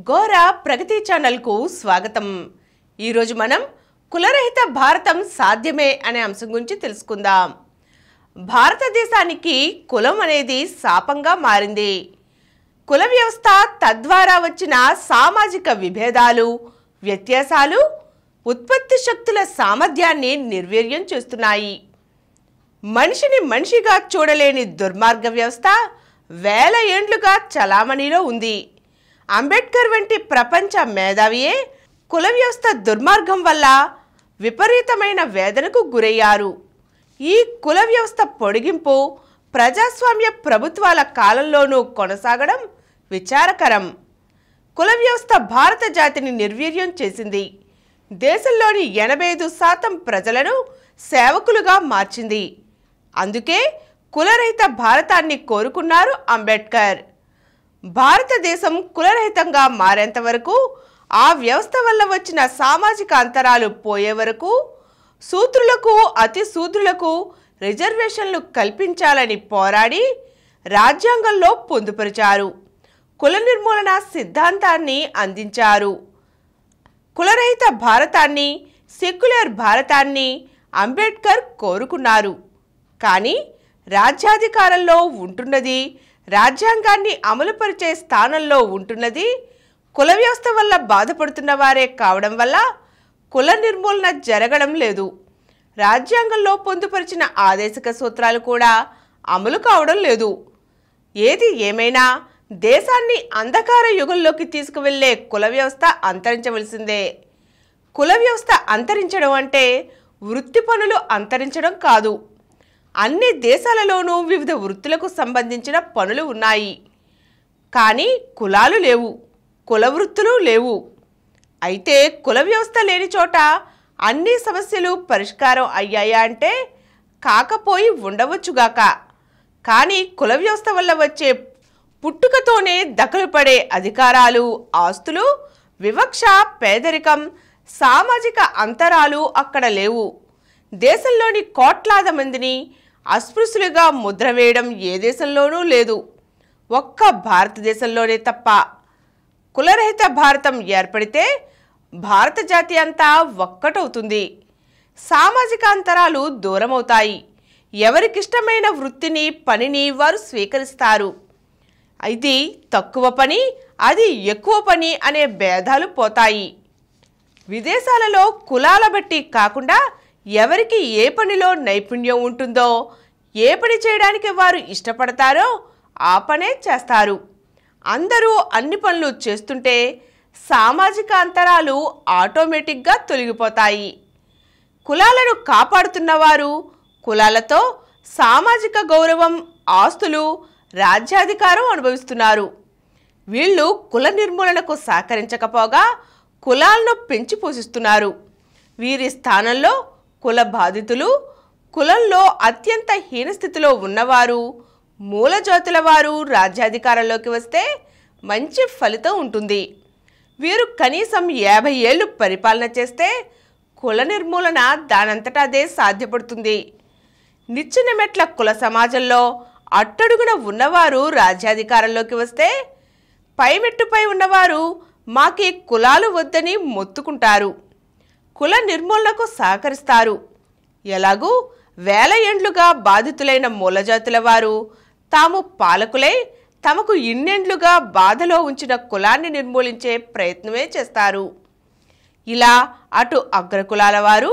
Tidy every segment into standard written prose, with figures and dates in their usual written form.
గోరా ప్రగతి channel కు స్వాగతం। ఈ రోజు మనం కులరహిత భారతం సాధ్యమే అనే అంశం గురించి తెలుసుకుందాం। భారతదేశానికి కులం అనేది శాపంగా మారింది। కుల వ్యవస్థ తద్వారా వచ్చిన సామాజిక విభేదాలు, వ్యత్యాసాలు ఉత్పత్తి శక్తుల సామర్థ్యాన్ని నిర్వీర్యం చేస్తున్నాయి। మనిషిని మనిషిగా చూడలేని దుర్మార్గ వ్యవస్థ వేల ఏండ్లుగా చలామణిలో ఉంది। అంబేద్కర్ వంటి ప్రపంచ మేధావియే కుల వ్యవస్థ దుర్మార్గం వల్ల విపరీతమైన వేదనకు గురయ్యారు। ఈ కుల వ్యవస్థ పొడిగింపు ప్రజాస్వామ్య ప్రభుత్వాల కాలంలోనూ కొనసాగడం విచారకరం। కుల వ్యవస్థ భారత జాతిని నిర్వీర్యం చేసింది। దేశంలోని 85% ప్రజలను సేవకులుగా మార్చింది। అందుకే కులరహిత భారతాన్ని కోరుకున్నారు అంబేద్కర్। భారతదేశం కులరహితంగా మారేంత వరకు, ఆ వ్యవస్థ వల్ల వచ్చిన సామాజిక అంతరాలు పోయే వరకు శూద్రులకు, అతి శూద్రులకు రిజర్వేషన్లు కల్పించాలని పోరాడి రాజ్యాంగంలో పొందుపరిచారు। కుల నిర్మూలన సిద్ధాంతాన్ని అందించారు। కులరహిత భారతాన్ని, సెక్యులర్ భారతాన్ని అంబేద్కర్ కోరుకున్నారు। కానీ రాజ్యాధికారంలో ఉంటున్నది, రాజ్యాంగాన్ని అమలుపరిచే స్థానంలో ఉంటున్నది కుల వ్యవస్థ వల్ల బాధపడుతున్న వారే కావడం వల్ల కుల నిర్మూలన జరగడం లేదు। రాజ్యాంగంలో పొందుపరిచిన ఆదేశిక సూత్రాలు కూడా అమలు కావడం లేదు। ఏది ఏమైనా దేశాన్ని అంధకార యుగంలోకి తీసుకువెళ్లే కుల వ్యవస్థ అంతరించవలసిందే। కుల వ్యవస్థ అంతరించడం అంటే వృత్తి పనులు అంతరించడం కాదు। అన్ని దేశాలలోనూ వివిధ వృత్తులకు సంబంధించిన పనులు ఉన్నాయి, కానీ కులాలు లేవు, కుల వృత్తులు లేవు। అయితే కుల వ్యవస్థ లేని చోట అన్ని సమస్యలు పరిష్కారం అయ్యాయా అంటే కాకపోయి ఉండవచ్చుగాక। కానీ కుల వ్యవస్థ వల్ల వచ్చే పుట్టుకతోనే దఖలు పడే అధికారాలు, ఆస్తులు, వివక్ష, పేదరికం, సామాజిక అంతరాలు అక్కడ లేవు। దేశంలోని కోట్లాది మందిని అస్పృశ్యులుగా ముద్ర వేయడం ఏ దేశంలోనూ లేదు, ఒక్క భారతదేశంలోనే తప్ప। కులరహిత భారతం ఏర్పడితే భారత జాతి అంతా ఒక్కటవుతుంది। సామాజిక అంతరాలు దూరమవుతాయి। ఎవరికిష్టమైన వృత్తిని, పనిని వారు స్వీకరిస్తారు। ఇది తక్కువ పని, అది ఎక్కువ పని అనే భేదాలు పోతాయి। విదేశాలలో కులాల బట్టి కాకుండా ఎవరికి ఏ పనిలో నైపుణ్యం ఉంటుందో, ఏ పని చేయడానికి వారు ఇష్టపడతారో ఆ పనే చేస్తారు। అందరూ అన్ని పనులు చేస్తుంటే సామాజిక అంతరాలు ఆటోమేటిక్గా తొలగిపోతాయి। కులాలను కాపాడుతున్నవారు కులాలతో సామాజిక గౌరవం, ఆస్తులు, రాజ్యాధికారం అనుభవిస్తున్నారు। వీళ్ళు కుల నిర్మూలనకు సహకరించకపోగా కులాలను పెంచి పోషిస్తున్నారు। వీరి స్థానంలో కుల బాధితులు, కులంలో అత్యంత హీనస్థితిలో ఉన్నవారు, మూలజాతుల వారు రాజ్యాధికారంలోకి వస్తే మంచి ఫలితం ఉంటుంది। వీరు కనీసం 50 ఏళ్ళు పరిపాలన చేస్తే కుల నిర్మూలన దానంతటా అదే సాధ్యపడుతుంది। నిచ్చెన మెట్ల కుల సమాజంలో అట్టడుగున ఉన్నవారు రాజ్యాధికారంలోకి వస్తే పైమెట్టుపై ఉన్నవారు మాకి కులాలు వద్దని మొత్తుకుంటారు, కుల నిర్మూలనకు సహకరిస్తారు। ఎలాగూ వేల ఏండ్లుగా బాధితులైన మూలజాతుల వారు తాము పాలకులై తమకు ఇన్నేండ్లుగా బాధలో ఉంచిన కులాన్ని నిర్మూలించే ప్రయత్నమే చేస్తారు। ఇలా అటు అగ్రకులాల వారు,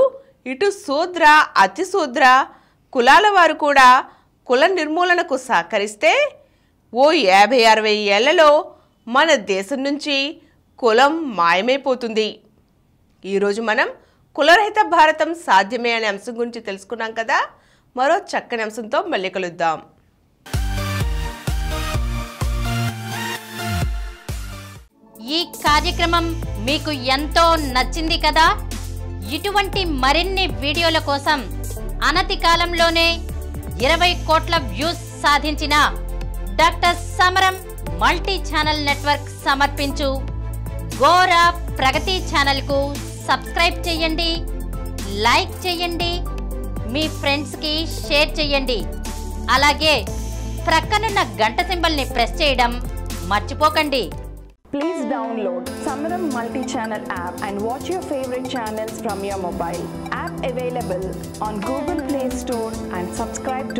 ఇటు శూద్ర, అతి శూద్ర కులాల వారు కూడా కుల నిర్మూలనకు సహకరిస్తే ఓ 50-60 ఏళ్లలో మన దేశం నుంచి కులం మాయమైపోతుంది। ఈరోజు మనం కులరహిత భారతం సాధ్యమే అనే అంశం గురించి తెలుసుకున్నాం కదా। మరో చక్కని అంశంతో మళ్ళీ కలుద్దాం। ఈ కార్యక్రమం మీకు ఎంతో నచ్చింది కదా। ఇటువంటి మరిన్ని వీడియోల కోసం అనతి కాలంలోనే 20 కోట్ల వ్యూస్ సాధించిన డాక్టర్ సమరం మల్టీ ఛానల్ నెట్వర్క్ సమర్పించు గోరా ప్రగతి ఛానల్కు సబ్స్క్రైబ్ చేయండి, లైక్ చేయండి, మీ ఫ్రెండ్స్కి షేర్ చేయండి। అలాగే ప్రక్కనున్న గంట సింబల్ని ప్రెస్ చేయడం మర్చిపోకండి। Please download Samaram multi-channel app and watch your favorite channels from your mobile. App available on Google Play Store and subscribe to